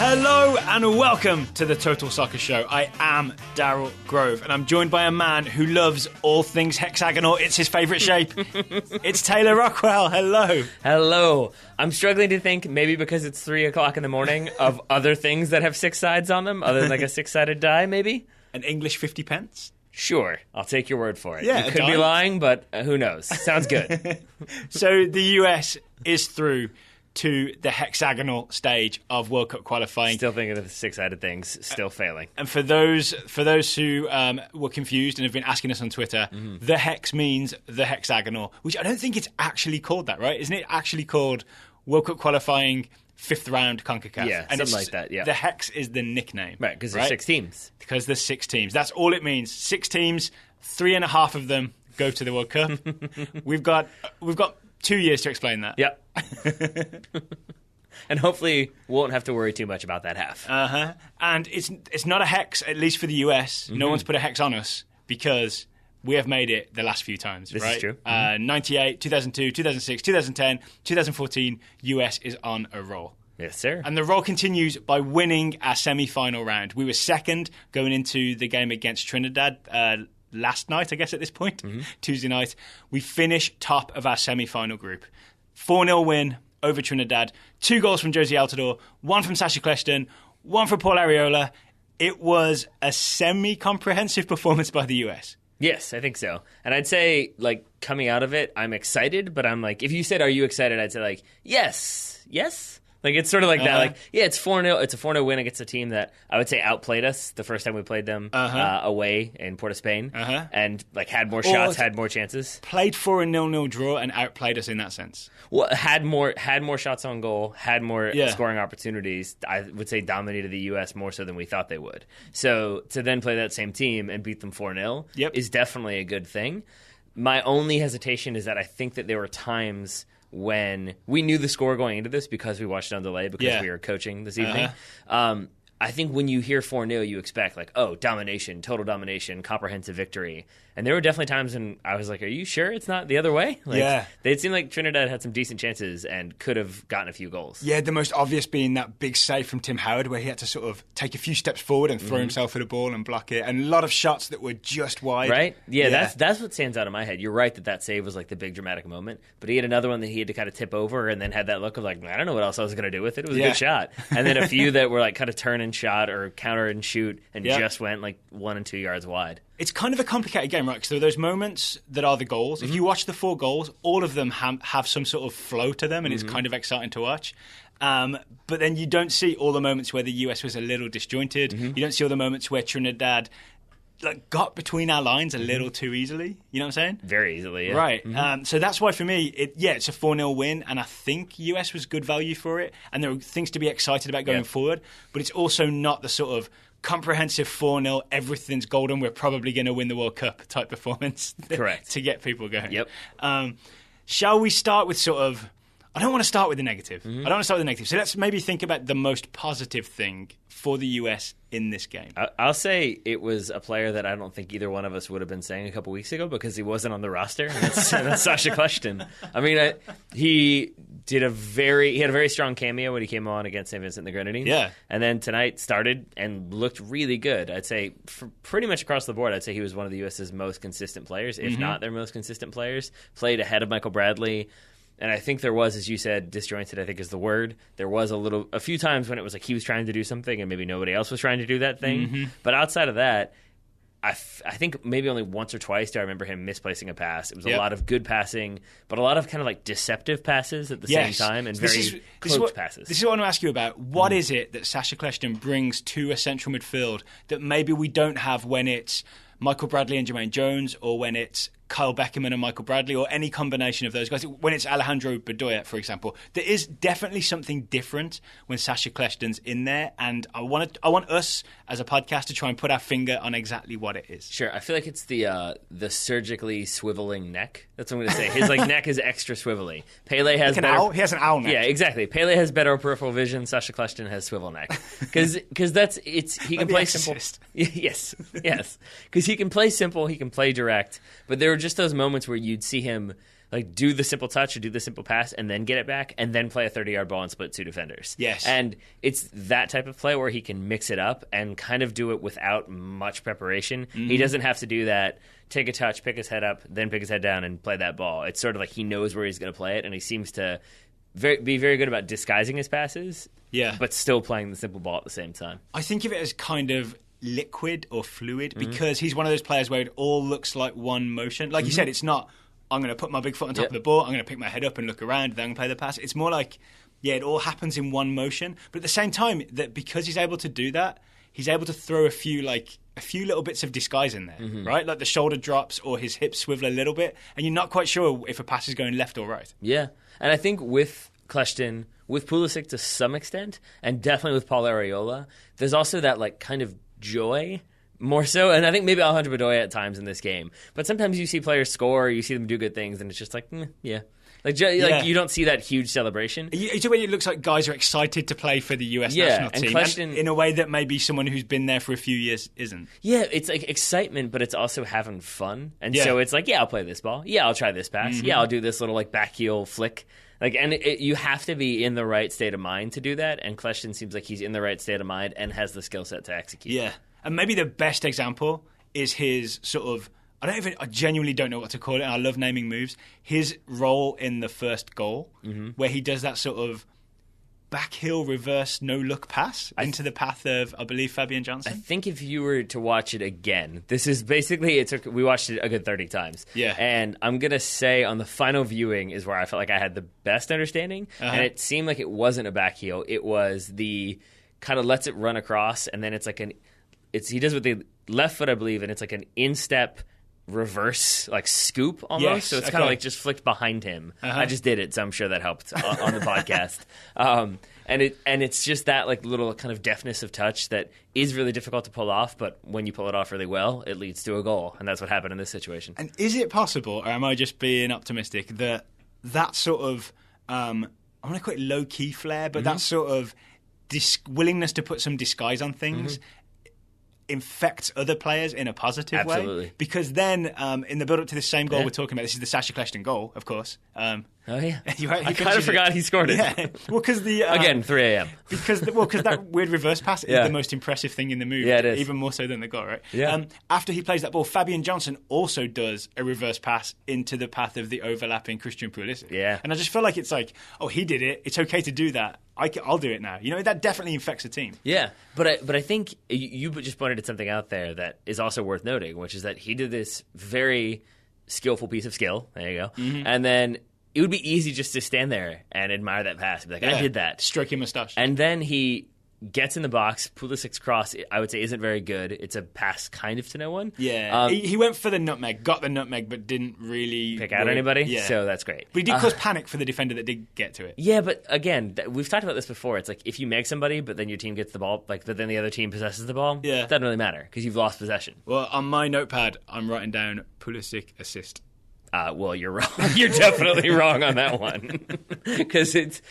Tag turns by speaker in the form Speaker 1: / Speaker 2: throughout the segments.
Speaker 1: Hello and welcome to the Total Soccer Show. I am Daryl Grove and I'm joined by a man who loves all things hexagonal. It's his favourite shape. It's Taylor Rockwell. Hello.
Speaker 2: Hello. I'm struggling to think, maybe because it's 3 o'clock in the morning, of other things that have 6 sides on them, other than like a 6-sided die, maybe?
Speaker 1: An English 50 pence?
Speaker 2: Sure. I'll take your word for it.
Speaker 1: Yeah,
Speaker 2: you could be lying, but who knows? Sounds good.
Speaker 1: So the US is through to the hexagonal stage of World Cup qualifying.
Speaker 2: Still thinking of the 6-sided things, still failing.
Speaker 1: And for those who were confused and have been asking us on Twitter, the hex means the hexagonal, which I don't think it's actually called that, right? Isn't it actually called World Cup qualifying 5th round CONCACAF?
Speaker 2: Yeah,
Speaker 1: and
Speaker 2: something like that, yeah.
Speaker 1: The hex is the nickname.
Speaker 2: Right, because there's 6 teams.
Speaker 1: Because there's 6 teams. That's all it means. 6 teams, 3.5 of them go to the World Cup. We've got 2 years to explain that.
Speaker 2: Yep. And hopefully won't have to worry too much about that half.
Speaker 1: And it's not a hex, at least for the US. No one's put a hex on us because we have made it the last few times,
Speaker 2: this
Speaker 1: right?
Speaker 2: Is true.
Speaker 1: 98, 2002, 2006, 2010, 2014, US is on a roll.
Speaker 2: Yes, sir.
Speaker 1: And the roll continues by winning our semi-final round. We were second going into the game against Trinidad last night, I guess, at this point, Tuesday night. We finished top of our semi-final group. 4-0 win over Trinidad. 2 goals from Jozy Altidore, 1 from Sacha Kljestan, 1 from Paul Arriola. It was a semi-comprehensive performance by the US.
Speaker 2: Yes, I think so. And I'd say, like, coming out of it, I'm excited, but I'm like, if you said, are you excited? I'd say, like, yes. Like, it's sort of like that. Like, yeah, it's 4-0. It's a 4-0 win against a team that I would say outplayed us the first time we played them away in Port of Spain. And, like, had more shots, had more chances.
Speaker 1: Played for a 0-0 draw and outplayed us in that sense.
Speaker 2: Well, had more shots on goal, had more scoring opportunities. I would say dominated the U.S. more so than we thought they would. So to then play that same team and beat them 4-0 is definitely a good thing. My only hesitation is that I think that there were times when we knew the score going into this because we watched it on delay because we were coaching this evening. I think when you hear 4-0, you expect, like, domination, total domination, comprehensive victory. And there were definitely times when I was like, are you sure it's not the other way? Like, it seemed like Trinidad had some decent chances and could have gotten a few goals. Yeah,
Speaker 1: the most obvious being that big save from Tim Howard where he had to sort of take a few steps forward and throw himself at a ball and block it. And a lot of shots that were just wide.
Speaker 2: Right? Yeah, that's what stands out in my head. You're right that save was like the big dramatic moment. But he had another one that he had to kind of tip over and then had that look of like, I don't know what else I was going to do with it. It was a good shot. And then a few that were like kind of turn and shot or counter and shoot and just went like 1 and 2 yards wide.
Speaker 1: It's kind of a complicated game, right? Because there are those moments that are the goals. If you watch the 4 goals, all of them have some sort of flow to them, and it's kind of exciting to watch. But then you don't see all the moments where the US was a little disjointed. You don't see all the moments where Trinidad got between our lines a little too easily. You know what I'm saying?
Speaker 2: Very easily, yeah.
Speaker 1: Right. So that's why for me, it's a 4-0 win, and I think US was good value for it, and there are things to be excited about going forward, but it's also not the sort of comprehensive 4-0, everything's golden, we're probably going to win the World Cup type performance.
Speaker 2: Correct.
Speaker 1: To get people going.
Speaker 2: Yep.
Speaker 1: Shall we start with sort of... I don't want to start with the negative. So let's maybe think about the most positive thing for the US in this game.
Speaker 2: I'll say it was a player that I don't think either one of us would have been saying a couple weeks ago because he wasn't on the roster. And that's Sacha Kljestan. I mean, he had a very strong cameo when he came on against St. Vincent and the Grenadines.
Speaker 1: Yeah.
Speaker 2: And then tonight started and looked really good. I'd say for pretty much across the board, I'd say he was one of the US's most consistent players, if not their most consistent players. Played ahead of Michael Bradley. And I think there was, as you said, disjointed, I think is the word. There was a few times when it was like he was trying to do something and maybe nobody else was trying to do that thing. But outside of that, I think maybe only once or twice do I remember him misplacing a pass. It was a lot of good passing, but a lot of kind of like deceptive passes at the same time and very close passes.
Speaker 1: This is what I want to ask you about. What is it that Sacha Kljestan brings to a central midfield that maybe we don't have when it's Michael Bradley and Jermaine Jones, or when it's Kyle Beckerman and Michael Bradley, or any combination of those guys? When it's Alejandro Bedoya, for example, there is definitely something different when Sacha Kljestan's in there, and I want us as a podcast to try and put our finger on exactly what it is.
Speaker 2: Sure, I feel like it's the surgically swiveling neck. That's what I'm going to say. His neck is extra swivelly. Pele has
Speaker 1: he has an owl neck.
Speaker 2: Yeah, exactly. Pele has better peripheral vision. Sacha Kljestan has swivel neck because he can play simple. Yes, because he can play simple. He can play direct. But there were just those moments where you'd see him like do the simple touch or do the simple pass and then get it back and then play a 30-yard ball and split 2 defenders.
Speaker 1: Yes.
Speaker 2: And it's that type of play where he can mix it up and kind of do it without much preparation. Mm-hmm. He doesn't have to do that, take a touch, pick his head up, then pick his head down and play that ball. It's sort of like he knows where he's going to play it, and he seems to be very good about disguising his passes, but still playing the simple ball at the same time.
Speaker 1: I think of it as kind of liquid or fluid because he's one of those players where it all looks like one motion. Like you said, it's not, I'm going to put my big foot on top of the ball, I'm going to pick my head up and look around, then I'm going to play the pass. It's more like, it all happens in one motion. But at the same time, that because he's able to do that, he's able to throw a few little bits of disguise in there, right? Like the shoulder drops or his hips swivel a little bit, and you're not quite sure if a pass is going left or right.
Speaker 2: Yeah, and I think with Kljestan, with Pulisic to some extent, and definitely with Paul Arriola, there's also that like kind of joy more so, and I think maybe Alejandro Bedoya at times in this game. But sometimes you see players score, you see them do good things, and it's just like, Like you don't see that huge celebration.
Speaker 1: It's a way it looks like guys are excited to play for the US national team,
Speaker 2: Kljestan,
Speaker 1: in a way that maybe someone who's been there for a few years isn't.
Speaker 2: Yeah, it's like excitement, but it's also having fun. And so it's like, I'll play this ball. Yeah, I'll try this pass. Yeah, I'll do this little like back heel flick. Like, and you have to be in the right state of mind to do that. And Kljestan seems like he's in the right state of mind and has the skill set to execute.
Speaker 1: Yeah, and maybe the best example is his sort of, I genuinely don't know what to call it, and I love naming moves. His role in the first goal, where he does that sort of back heel reverse no-look pass into the path of, I believe, Fabian Johnson.
Speaker 2: I think if you were to watch it again, this is basically, we watched it a good 30 times.
Speaker 1: Yeah.
Speaker 2: And I'm going to say on the final viewing is where I felt like I had the best understanding, and it seemed like it wasn't a back heel. It was the kind of lets it run across, and then it's like he does with the left foot, I believe, and it's like an instep reverse like scoop almost, so it's kind of like just flicked behind him. I just did it, so I'm sure that helped on the podcast. And it's just that like little kind of deftness of touch that is really difficult to pull off, but when you pull it off really well, it leads to a goal, and that's what happened in this situation.
Speaker 1: And is it possible, or am I just being optimistic, that sort of I'm going to call it low key flair, but that sort of willingness to put some disguise on things infects other players in a positive way? Because then in the build-up to this same goal we're talking about, this is the Sacha Kljestan goal, of course.
Speaker 2: Oh, yeah.
Speaker 1: I
Speaker 2: kind of forgot he scored it.
Speaker 1: Yeah. Well, because
Speaker 2: again, 3 a.m.
Speaker 1: Because that weird reverse pass is the most impressive thing in the movie.
Speaker 2: Yeah, it is.
Speaker 1: Even more so than the goal, right?
Speaker 2: Yeah.
Speaker 1: After he plays that ball, Fabian Johnson also does a reverse pass into the path of the overlapping Christian Pulisic.
Speaker 2: Yeah.
Speaker 1: And I just feel like it's like, he did it. It's okay to do that. I'll do it now. That definitely infects a team.
Speaker 2: Yeah, but I think you just pointed at something out there that is also worth noting, which is that he did this very skillful piece of skill. There you go. And then it would be easy just to stand there and admire that pass. Be like, I did that.
Speaker 1: Stroke your mustache.
Speaker 2: And then he gets in the box. Pulisic's cross, I would say, isn't very good. It's a pass kind of to no one.
Speaker 1: Yeah. He went for the nutmeg, got the nutmeg, but didn't really
Speaker 2: pick out anybody.
Speaker 1: Yeah.
Speaker 2: So that's great.
Speaker 1: But he did cause panic for the defender that did get to it.
Speaker 2: Yeah, but again, we've talked about this before. It's like if you make somebody, but then your team gets the ball, but then the other team possesses the ball, it doesn't really matter because you've lost possession.
Speaker 1: Well, on my notepad, I'm writing down Pulisic assist.
Speaker 2: Well, you're wrong. You're definitely wrong on that one. Because it's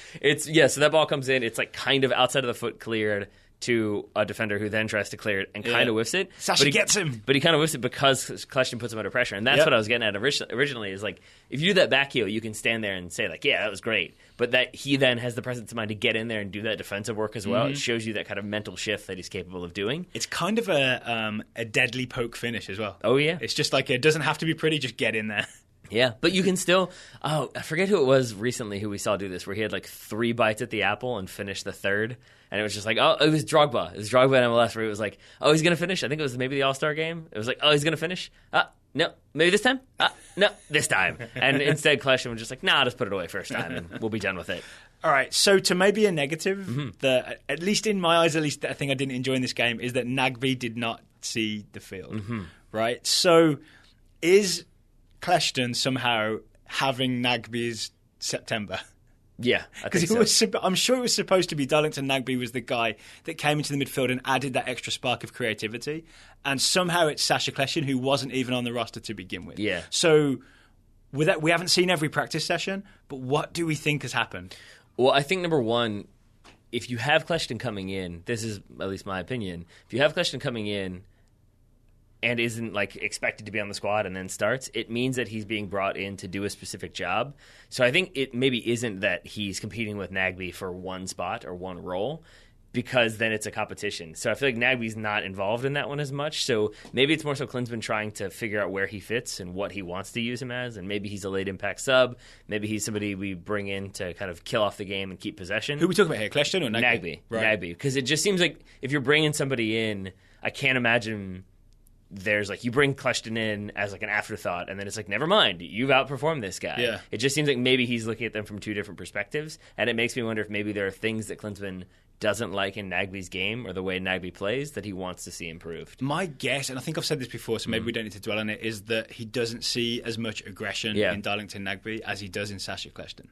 Speaker 2: so that ball comes in, it's like kind of outside of the foot cleared to a defender who then tries to clear it and kind of whiffs it.
Speaker 1: Sacha gets him.
Speaker 2: But he kind of whiffs it because Kljestan puts him under pressure. And that's what I was getting at originally is like, if you do that back heel, you can stand there and say like, that was great. But that he then has the presence of mind to get in there and do that defensive work as well. It shows you that kind of mental shift that he's capable of doing.
Speaker 1: It's kind of a deadly poke finish as well.
Speaker 2: Oh, yeah.
Speaker 1: It's just like, it doesn't have to be pretty, just get in there.
Speaker 2: Yeah, but you can still... I forget who it was recently who we saw do this, where he had like 3 bites at the apple and finished the 3rd. And it was just like, it was Drogba. It was Drogba in MLS where it was like, he's going to finish. I think it was maybe the All-Star game. It was like, he's going to finish. No, maybe this time? No, this time. And instead, Kljestan was just like, I'll just put it away first time and we'll be done with it.
Speaker 1: All right, so to maybe a negative, at least in my eyes, the thing I didn't enjoy in this game is that Nagbe did not see the field, right? So is Kljestan somehow having Nagbe's September?
Speaker 2: Yeah,
Speaker 1: because I'm sure it was supposed to be Darlington Nagbe was the guy that came into the midfield and added that extra spark of creativity, and somehow it's Sacha Kljestan who wasn't even on the roster to begin with.
Speaker 2: Yeah.
Speaker 1: So with that, we haven't seen every practice session, but what do we think has happened?
Speaker 2: Well, I think number one, if you have Kljestan coming in, this is at least my opinion. If you have Kljestan coming in and isn't like expected to be on the squad and then starts, it means that he's being brought in to do a specific job. So I think it maybe isn't that he's competing with Nagbe for one spot or one role, because then it's a competition. So I feel like Nagbe's not involved in that one as much. So maybe it's more so Klinsmann trying to figure out where he fits and what he wants to use him as. And maybe he's a late impact sub. Maybe he's somebody we bring in to kind of kill off the game and keep possession.
Speaker 1: Who are we talking about here, Kljestan or Nagbe?
Speaker 2: Nagbe. Right. Nagbe. Because it just seems like if you're bringing somebody in, I can't imagine there's like you bring Kljestan in as like an afterthought and then it's like, never mind, you've outperformed this guy.
Speaker 1: Yeah.
Speaker 2: It just seems like maybe he's looking at them from two different perspectives. And it makes me wonder if maybe there are things that Klinsmann doesn't like in Nagbe's game or the way Nagbe plays that he wants to see improved.
Speaker 1: My guess, and I think I've said this before, so maybe we don't need to dwell on it, is that he doesn't see as much aggression in Darlington Nagbe as he does in Sacha Kljestan.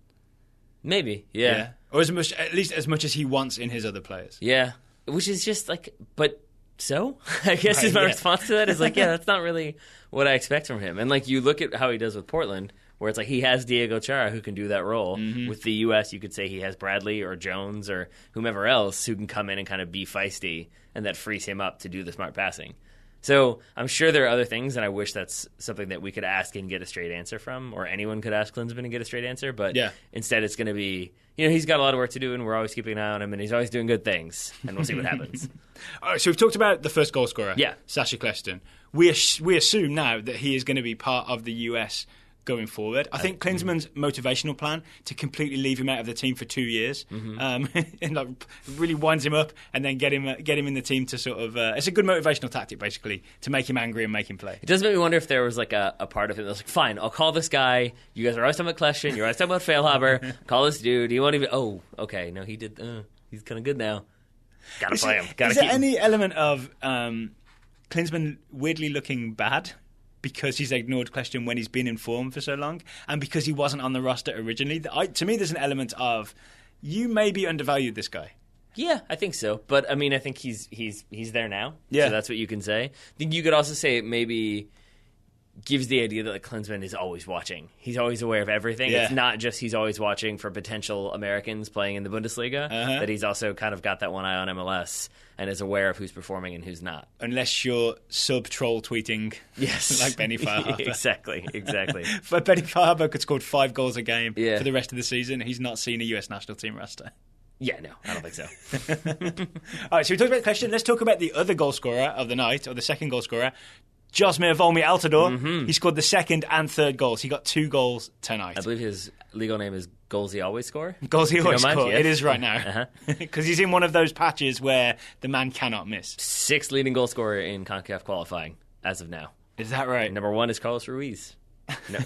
Speaker 2: Maybe, yeah.
Speaker 1: Or at least as much as he wants in his other players.
Speaker 2: Yeah, which is just like, but so? I guess is my response to that is like, yeah, that's not really what I expect from him. And like you look at how he does with Portland, where it's like he has Diego Chara who can do that role. Mm-hmm. With the U.S., you could say he has Bradley or Jones or whomever else who can come in and kind of be feisty, and that frees him up to do the smart passing. So I'm sure there are other things, and I wish that's something that we could ask and get a straight answer from, or anyone could ask Klinsmann and get a straight answer. But instead it's going to be, he's got a lot of work to do, and we're always keeping an eye on him, and he's always doing good things, and we'll see what happens.
Speaker 1: All right, so we've talked about the first goal scorer, Sacha Kljestan. We assume now that he is going to be part of the US going forward. I think Klinsmann's motivational plan to completely leave him out of the team for 2 years and like really winds him up and then get him in the team to sort of it's a good motivational tactic basically to make him angry and make him play.
Speaker 2: It does make me wonder if there was like a part of him that was like, fine, I'll call this guy. You guys are always talking about Kljestan. You're always talking about Feilhaber. Call this dude. He won't even. Oh, okay. No, he did. He's kind of good now. Gotta play him.
Speaker 1: Is there any element of Klinsmann weirdly looking bad because he's ignored Kljestan when he's been in form for so long, and because he wasn't on the roster originally? To me, there's an element of you maybe undervalued this guy.
Speaker 2: Yeah, I think so. But I mean, I think he's there now. Yeah, so that's what you can say. I think you could also say it maybe gives the idea that like, Klinsmann is always watching. He's always aware of everything. Yeah. It's not just he's always watching for potential Americans playing in the Bundesliga, that he's also kind of got that one eye on MLS and is aware of who's performing and who's not.
Speaker 1: Unless you're sub-troll tweeting like Benny Feilhaber.
Speaker 2: Exactly.
Speaker 1: But Benny Feilhaber could score 5 goals a game for the rest of the season. He's not seen a US national team roster.
Speaker 2: Yeah, no, I don't think so.
Speaker 1: All right, so we talked about Kljestan. Let's talk about the other goal scorer of the night, or the second goal scorer, Jozy Altidore. Mm-hmm. He scored the second and third goals. He got 2 goals tonight.
Speaker 2: I believe his legal name is Goals He Always Score.
Speaker 1: Goals He Always Score. Yes. It is right now. Because he's in one of those patches where the man cannot miss.
Speaker 2: 6th leading goal scorer in CONCACAF qualifying as of now.
Speaker 1: Is that right?
Speaker 2: Number 1 is Carlos Ruiz.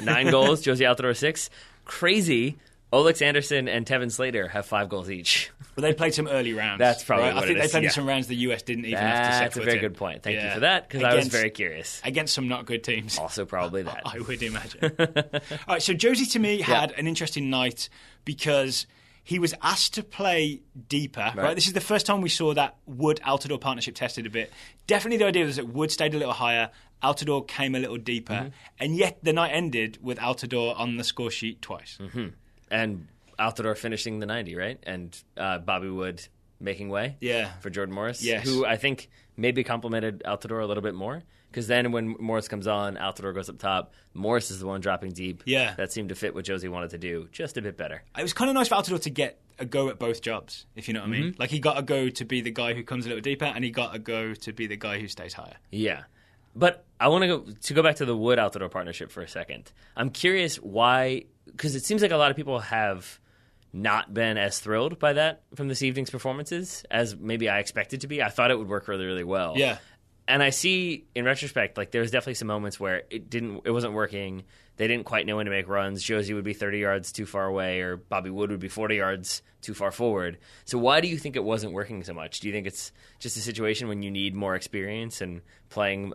Speaker 2: 9 goals, Jozy Altidore 6. Crazy. Olex Anderson and Tevin Slater have 5 goals each.
Speaker 1: Well, they played some early rounds.
Speaker 2: That's probably what it is.
Speaker 1: I think they played in some rounds the US didn't even have to set foot in.
Speaker 2: That's a very good point. Thank you for that, because I was very curious.
Speaker 1: Against some not good teams.
Speaker 2: Also probably that.
Speaker 1: I would imagine. All right, so Jozy to me had an interesting night because he was asked to play deeper. Right. This is the first time we saw that Wood-Altidore partnership tested a bit. Definitely the idea was that Wood stayed a little higher, Altidore came a little deeper, and yet the night ended with Altidore on the score sheet twice.
Speaker 2: Mm-hmm. And Altidore finishing the 90, right? And Bobby Wood making way for Jordan Morris, who I think maybe complimented Altidore a little bit more. Because then when Morris comes on, Altidore goes up top. Morris is the one dropping deep. Yeah. That seemed to fit what Jozy wanted to do just a bit better.
Speaker 1: It was kind of nice for Altidore to get a go at both jobs, if you know what I mean. Like he got a go to be the guy who comes a little deeper, and he got a go to be the guy who stays higher.
Speaker 2: Yeah. But I want to go back to the Wood-Altidore partnership for a second. I'm curious why, because it seems like a lot of people have not been as thrilled by that from this evening's performances as maybe I expected to be. I thought it would work really, really well.
Speaker 1: Yeah.
Speaker 2: And I see, in retrospect, like there's definitely some moments where it wasn't working. They didn't quite know when to make runs. Jozy would be 30 yards too far away, or Bobby Wood would be 40 yards too far forward. So why do you think it wasn't working so much? Do you think it's just a situation when you need more experience and playing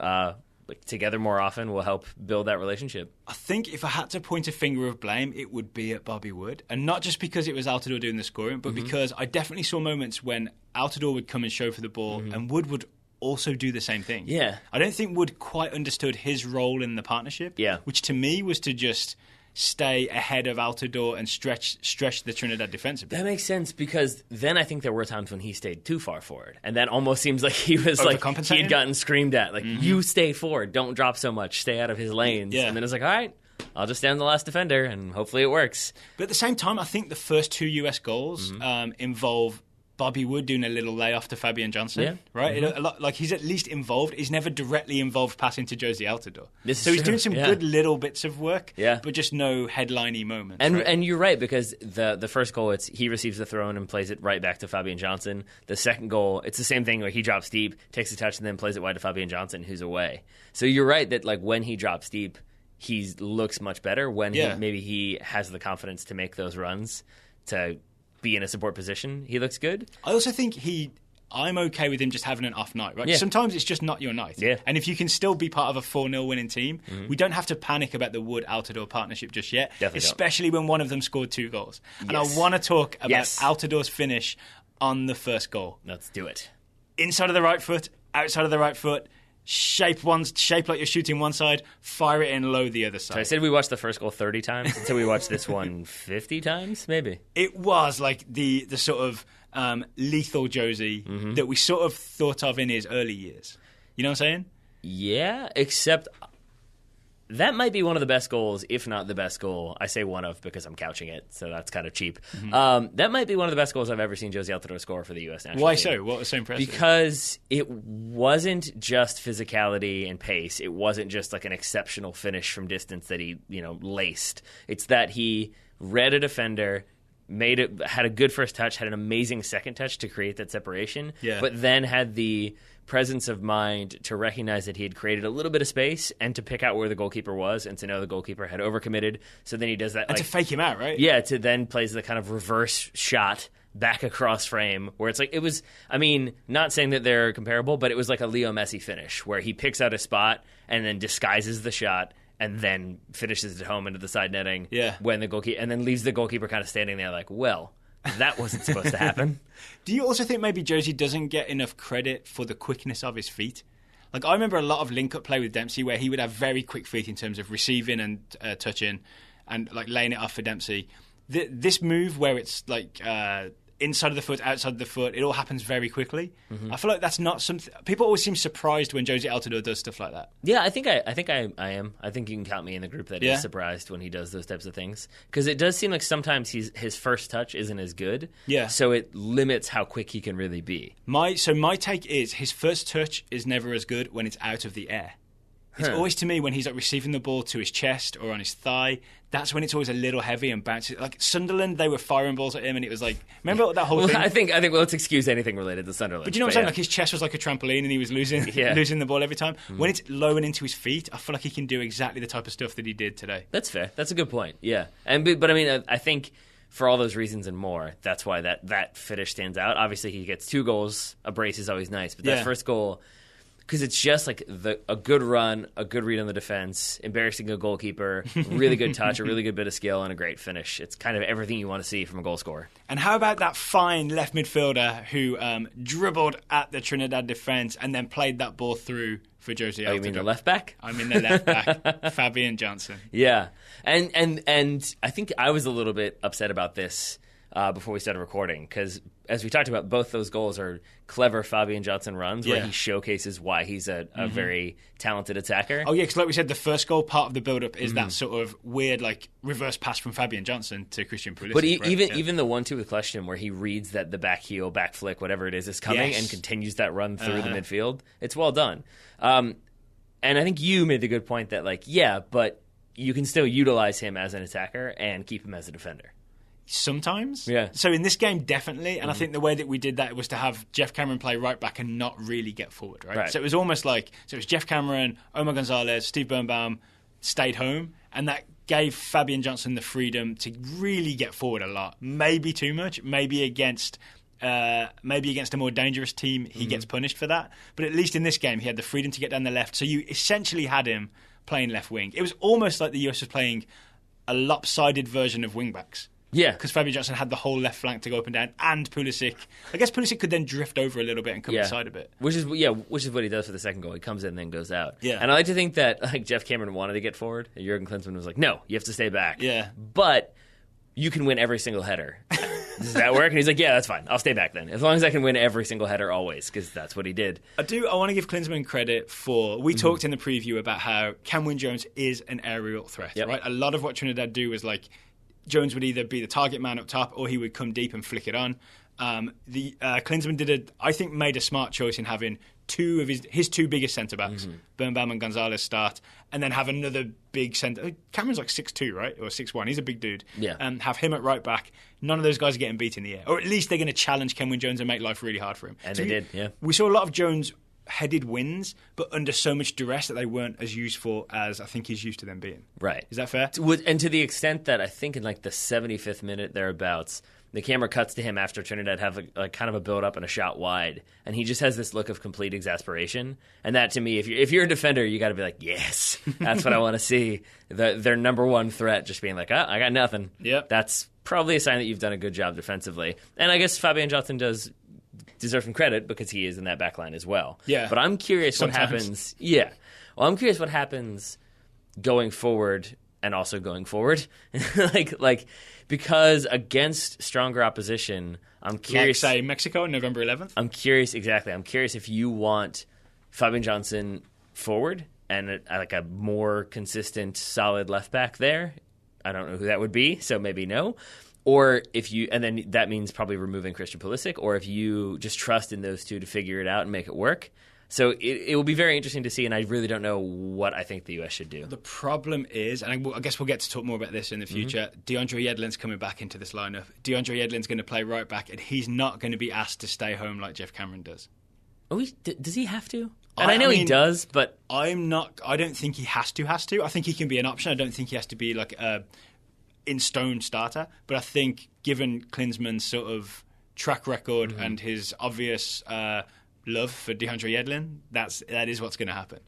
Speaker 2: together more often will help build that relationship?
Speaker 1: I think if I had to point a finger of blame, it would be at Bobby Wood. And not just because it was Altidore doing the scoring, but because I definitely saw moments when Altidore would come and show for the ball, and Wood would also do the same thing.
Speaker 2: Yeah.
Speaker 1: I don't think Wood quite understood his role in the partnership, which to me was to just stay ahead of Altidore and stretch the Trinidad defense a bit.
Speaker 2: That makes sense, because then I think there were times when he stayed too far forward, and that almost seems like he was like he had gotten screamed at, like, you stay forward, don't drop so much, stay out of his lanes. And then it's like, all right, I'll just stand the last defender, and hopefully it works.
Speaker 1: But at the same time, I think the first 2 US goals involve Bobby Wood doing a little layoff to Fabian Johnson, right? Like, he's at least involved. He's never directly involved passing to Jozy Altidore. So he's doing some good little bits of work, but just no headliney moments.
Speaker 2: And you're right, because the first goal, he receives the throw-in and plays it right back to Fabian Johnson. The second goal, it's the same thing where he drops deep, takes a touch, and then plays it wide to Fabian Johnson, who's away. So you're right that, like, when he drops deep, he looks much better. When maybe he has the confidence to make those runs, to be in a support position, he looks good.
Speaker 1: I also think I'm okay with him just having an off night, right? Yeah. Sometimes it's just not your night.
Speaker 2: Yeah.
Speaker 1: And if you can still be part of a 4-0 winning team, we don't have to panic about the Wood-Altidore partnership just yet, especially when one of them scored 2 goals. And I want to talk about Altidore's finish on the first goal.
Speaker 2: Let's do it.
Speaker 1: Inside of the right foot, outside of the right foot, shape like you're shooting one side, fire it in low the other side.
Speaker 2: So I said we watched the first goal 30 times, until we watched this one 50 times, maybe.
Speaker 1: It was like the sort of lethal Jozy that we sort of thought of in his early years. You know what I'm saying?
Speaker 2: Yeah, except that might be one of the best goals, if not the best goal. I say one of because I'm couching it, so that's kind of cheap. That might be one of the best goals I've ever seen Jozy Altidore score for the U.S. national team.
Speaker 1: Why so? What was so impressive?
Speaker 2: Because it wasn't just physicality and pace. It wasn't just like an exceptional finish from distance that he, laced. It's that he read a defender, had a good first touch, had an amazing second touch to create that separation, but then had the presence of mind to recognize that he had created a little bit of space and to pick out where the goalkeeper was and to know the goalkeeper had overcommitted. So then he does that.
Speaker 1: And to fake him out, right?
Speaker 2: Yeah, to then plays the kind of reverse shot back across frame where it's like, it was, not saying that they're comparable, but it was like a Leo Messi finish where he picks out a spot and then disguises the shot and then finishes it home into the side netting when the goalkeeper, and then leaves the goalkeeper kind of standing there like, well, that wasn't supposed to happen.
Speaker 1: Do you also think maybe Jozy doesn't get enough credit for the quickness of his feet? Like, I remember a lot of link-up play with Dempsey where he would have very quick feet in terms of receiving and touching and, like, laying it off for Dempsey. This move where it's, like, inside of the foot, outside of the foot, it all happens very quickly. I feel like that's not something... People always seem surprised when Jozy Altidore does stuff like that.
Speaker 2: Yeah, I think I am. I think you can count me in the group that is surprised when he does those types of things. Because it does seem like sometimes his first touch isn't as good. Yeah. So it limits how quick he can really be.
Speaker 1: My take is his first touch is never as good when it's out of the air. It's always, to me, when he's like receiving the ball to his chest or on his thigh, that's when it's always a little heavy and bounces. Like Sunderland, they were firing balls at him, and it was like, remember that whole thing?
Speaker 2: I think let's excuse anything related to Sunderland.
Speaker 1: But you know what I'm saying? Like his chest was like a trampoline, and he was losing the ball every time. When it's low and into his feet, I feel like he can do exactly the type of stuff that he did today.
Speaker 2: That's fair. That's a good point. Yeah, but I think for all those reasons and more, that's why that finish stands out. Obviously, he gets 2 goals. A brace is always nice, but that first goal. Because it's just like a good run, a good read on the defense, embarrassing a goalkeeper, really good touch, a really good bit of skill, and a great finish. It's kind of everything you want to see from a goal scorer.
Speaker 1: And how about that fine left midfielder who dribbled at the Trinidad defense and then played that ball through for Jozy Altidore?
Speaker 2: Oh, you mean the left back?
Speaker 1: I mean the left back, Fabian Johnson.
Speaker 2: Yeah. And I think I was a little bit upset about this before we started recording, because as we talked about, both those goals are clever Fabian Johnson runs where he showcases why he's a very talented attacker.
Speaker 1: Oh, yeah, because like we said, the first goal, part of the build-up is that sort of weird like reverse pass from Fabian Johnson to Christian Pulisic.
Speaker 2: But even the 1-2 with Kljestan where he reads that the back heel, back flick, whatever it is coming and continues that run through the midfield, it's well done. And I think you made the good point that, like, but you can still utilize him as an attacker and keep him as a defender.
Speaker 1: Sometimes.
Speaker 2: Yeah.
Speaker 1: So in this game, definitely. And I think the way that we did that was to have Jeff Cameron play right back and not really get forward, right? So it was almost like, it was Jeff Cameron, Omar Gonzalez, Steve Birnbaum stayed home, and that gave Fabian Johnson the freedom to really get forward a lot. Maybe too much. Maybe against a more dangerous team, he gets punished for that. But at least in this game, he had the freedom to get down the left. So you essentially had him playing left wing. It was almost like the US was playing a lopsided version of wing backs.
Speaker 2: Yeah.
Speaker 1: Because Fabian Johnson had the whole left flank to go up and down, and Pulisic. I guess Pulisic could then drift over a little bit and come inside a bit.
Speaker 2: Which is what he does for the second goal. He comes in and then goes out.
Speaker 1: Yeah.
Speaker 2: And I like to think that like Jeff Cameron wanted to get forward, and Jurgen Klinsmann was like, no, you have to stay back.
Speaker 1: Yeah.
Speaker 2: But you can win every single header. Does that work? And he's like, yeah, that's fine. I'll stay back then. As long as I can win every single header always, because that's what he did.
Speaker 1: I want to give Klinsmann credit for... We talked in the preview about how Cam Wyn-Jones is an aerial threat, right? A lot of what Trinidad do is like Jones would either be the target man up top or he would come deep and flick it on. Klinsmann made a smart choice in having two of his two biggest centre-backs, Birnbaum and Gonzalez, start, and then have another big centre... Cameron's like 6'2", right? Or 6'1". He's a big dude.
Speaker 2: Yeah.
Speaker 1: Have him at right back. None of those guys are getting beat in the air. Or at least they're going to challenge Ken Wyn-Jones and make life really hard for him.
Speaker 2: And they did, yeah.
Speaker 1: We saw a lot of Jones headed wins, but under so much duress that they weren't as useful as I think he's used to them being.
Speaker 2: Right.
Speaker 1: Is that fair?
Speaker 2: And to the extent that I think in like the 75th minute thereabouts, the camera cuts to him after Trinidad have a kind of a build-up and a shot wide, and he just has this look of complete exasperation. And that, to me, if you're a defender, you got to be like, yes, that's what I want to see. Their number one threat just being like, I got nothing.
Speaker 1: Yep.
Speaker 2: That's probably a sign that you've done a good job defensively. And I guess Fabian Johnson does deserve some credit because he is in that back line as well.
Speaker 1: Yeah.
Speaker 2: But I'm curious what happens. Yeah. Well, I'm curious what happens going forward and also going forward. like because against stronger opposition, I'm curious.
Speaker 1: Like, say, Mexico on November 11th?
Speaker 2: I'm curious, exactly. I'm curious if you want Fabian Johnson forward and like a more consistent, solid left back there. I don't know who that would be, so maybe no. Or if you, and then that means probably removing Christian Pulisic, or if you just trust in those two to figure it out and make it work. So it will be very interesting to see, and I really don't know what I think the U.S. should do.
Speaker 1: The problem is, and I guess we'll get to talk more about this in the future, DeAndre Yedlin's coming back into this lineup. DeAndre Yedlin's going to play right back, and he's not going to be asked to stay home like Jeff Cameron does.
Speaker 2: Oh, does he have to? And I know he does, but...
Speaker 1: I don't think he has to. I think he can be an option. I don't think he has to be like a in-stone starter. But I think, given Klinsmann's sort of track record and his obvious... love for DeAndre Yedlin, that is what's going to happen.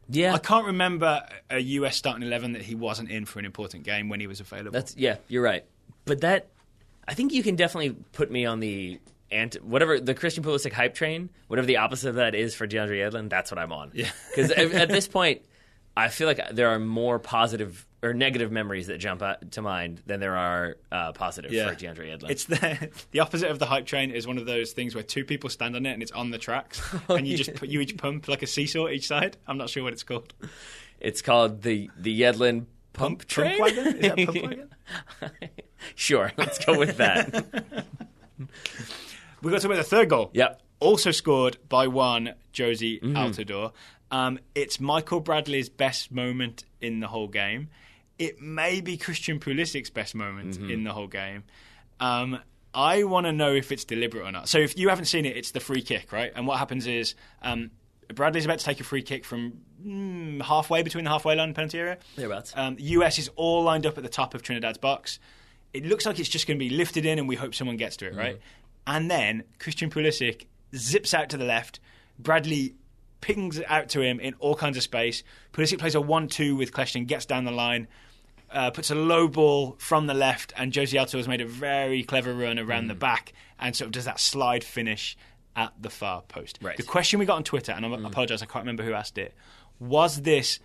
Speaker 2: Yeah,
Speaker 1: I can't remember a US starting 11 that he wasn't in for an important game when he was available.
Speaker 2: You're right. But I think you can definitely put me on the whatever the Christian Pulisic hype train, whatever the opposite of that is for DeAndre Yedlin. That's what I'm on.
Speaker 1: Yeah,
Speaker 2: because at this point, I feel like there are more positive or negative memories that jump out to mind than there are positive for DeAndre Yedlin.
Speaker 1: It's the opposite of the hype train is one of those things where two people stand on it and it's on the tracks, and you each pump like a seesaw each side. I'm not sure what it's called.
Speaker 2: It's called the Yedlin pump train.
Speaker 1: Pump wagon? Is that pump wagon?
Speaker 2: Sure, let's go with that.
Speaker 1: We've got to talk about the third goal.
Speaker 2: Yep.
Speaker 1: Also scored by one Jozy Altidore. It's Michael Bradley's best moment in the whole game. It may be Christian Pulisic's best moment in the whole game. I want to know if it's deliberate or not. So if you haven't seen it, it's the free kick, right? And what happens is Bradley's about to take a free kick from halfway between the halfway line and penalty area.
Speaker 2: Thereabouts.
Speaker 1: US is all lined up at the top of Trinidad's box. It looks like it's just going to be lifted in and we hope someone gets to it, right? And then Christian Pulisic zips out to the left. Bradley pings it out to him in all kinds of space. Pulisic plays a 1-2 with Kljestan, gets down the line, puts a low ball from the left, and Jozy Altidore has made a very clever run around the back and sort of does that slide finish at the far post.
Speaker 2: Right.
Speaker 1: The question we got on Twitter, and I apologise, I can't remember who asked it, was this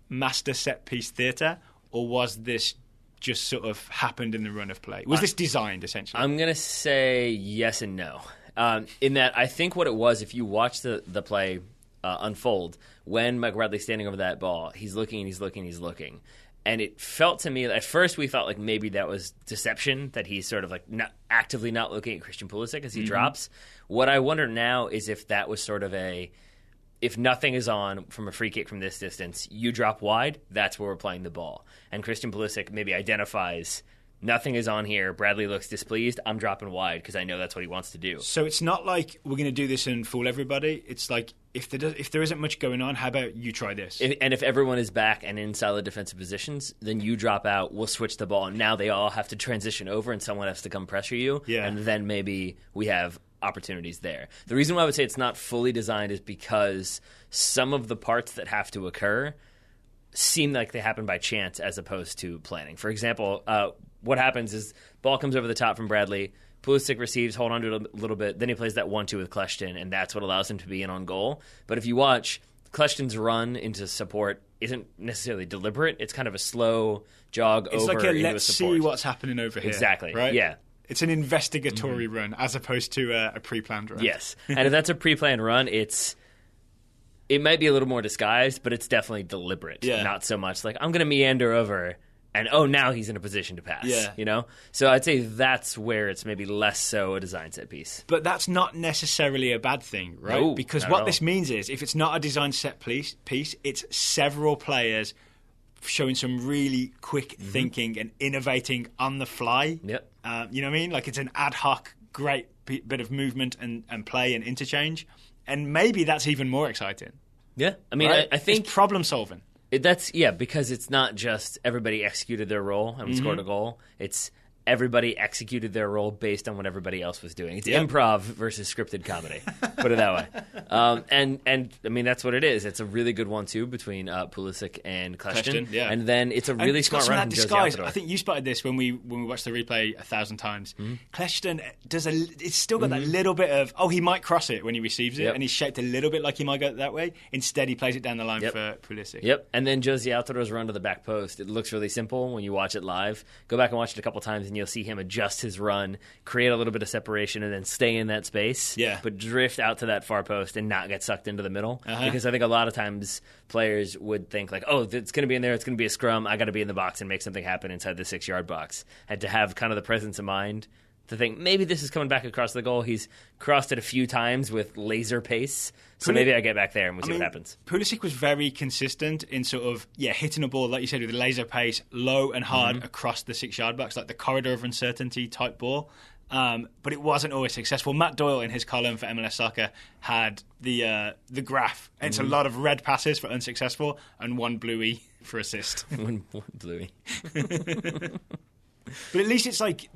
Speaker 1: master set-piece theatre, or was this just sort of happened in the run of play? Was this designed, essentially?
Speaker 2: I'm going to say yes and no. In that, I think what it was, if you watch the play unfold, when Mike Bradley's standing over that ball, he's looking and he's looking and he's looking. And it felt to me, at first we felt like maybe that was deception, that he's sort of like not actively not looking at Christian Pulisic as he drops. What I wonder now is if that was sort of if nothing is on from a free kick from this distance, you drop wide, that's where we're playing the ball. And Christian Pulisic maybe identifies, nothing is on here, Bradley looks displeased, I'm dropping wide because I know that's what he wants to do.
Speaker 1: So it's not like we're going to do this and fool everybody. It's like, if there isn't much going on, how about you try this?
Speaker 2: And if everyone is back and in solid defensive positions, then you drop out, we'll switch the ball, and now they all have to transition over and someone has to come pressure you, and then maybe we have opportunities there. The reason why I would say it's not fully designed is because some of the parts that have to occur seem like they happen by chance as opposed to planning. For example, what happens is ball comes over the top from Bradley. Pulisic receives, hold on to it a little bit. Then he plays that 1-2 with Kljestan, and that's what allows him to be in on goal. But if you watch, Kljestan's run into support isn't necessarily deliberate. It's kind of a slow jog
Speaker 1: it's
Speaker 2: over
Speaker 1: like a
Speaker 2: into
Speaker 1: let's
Speaker 2: a support.
Speaker 1: see what's happening over here.
Speaker 2: Exactly.
Speaker 1: Right?
Speaker 2: Yeah.
Speaker 1: It's an investigatory run as opposed to a pre-planned run.
Speaker 2: Yes. And if that's a pre-planned run, it might be a little more disguised, but it's definitely deliberate.
Speaker 1: Yeah.
Speaker 2: Not so much like, I'm going to meander over, and now he's in a position to pass.
Speaker 1: Yeah.
Speaker 2: You know? So I'd say that's where it's maybe less so a design set piece.
Speaker 1: But that's not necessarily a bad thing, right?
Speaker 2: No,
Speaker 1: because
Speaker 2: not
Speaker 1: what
Speaker 2: at
Speaker 1: this
Speaker 2: all.
Speaker 1: means is, if it's not a design set piece, it's several players showing some really quick thinking and innovating on the fly.
Speaker 2: Yep.
Speaker 1: You know what I mean? Like, it's an ad hoc, great bit of movement and play and interchange. And maybe that's even more exciting.
Speaker 2: Yeah. I mean,
Speaker 1: Right?
Speaker 2: I think
Speaker 1: it's problem solving.
Speaker 2: Because it's not just everybody executed their role and scored a goal. It's everybody executed their role based on what everybody else was doing. It's improv versus scripted comedy. Put it that way. And I mean, that's what it is. It's a really good 1-2 between Pulisic and Kljestan.
Speaker 1: Yeah.
Speaker 2: And then it's a really smart run from Jozy Altidore.
Speaker 1: I think you spotted this when we watched the replay 1,000 times. Kljestan it's still got that little bit of, he might cross it when he receives it, and he's shaped a little bit like he might go that way. Instead, he plays it down the line for Pulisic.
Speaker 2: Yep. And then Jozy Altidore's run to the back post. It looks really simple when you watch it live. Go back and watch it a couple times, and you'll see him adjust his run, create a little bit of separation, and then stay in that space.
Speaker 1: Yeah.
Speaker 2: But drift out to that far post and not get sucked into the middle. Because I think a lot of times players would think like, it's going to be in there, it's going to be a scrum, I got to be in the box and make something happen inside the 6-yard box. And to have kind of the presence of mind to think maybe this is coming back across the goal. He's crossed it a few times with laser pace. So maybe I get back there and we'll see what happens.
Speaker 1: Pulisic was very consistent in sort of, hitting a ball, like you said, with laser pace, low and hard across the 6-yard box, like the corridor of uncertainty type ball. But it wasn't always successful. Matt Doyle, in his column for MLS Soccer, had the graph. It's a lot of red passes for unsuccessful and one bluey for assist.
Speaker 2: one bluey.
Speaker 1: But at least it's like,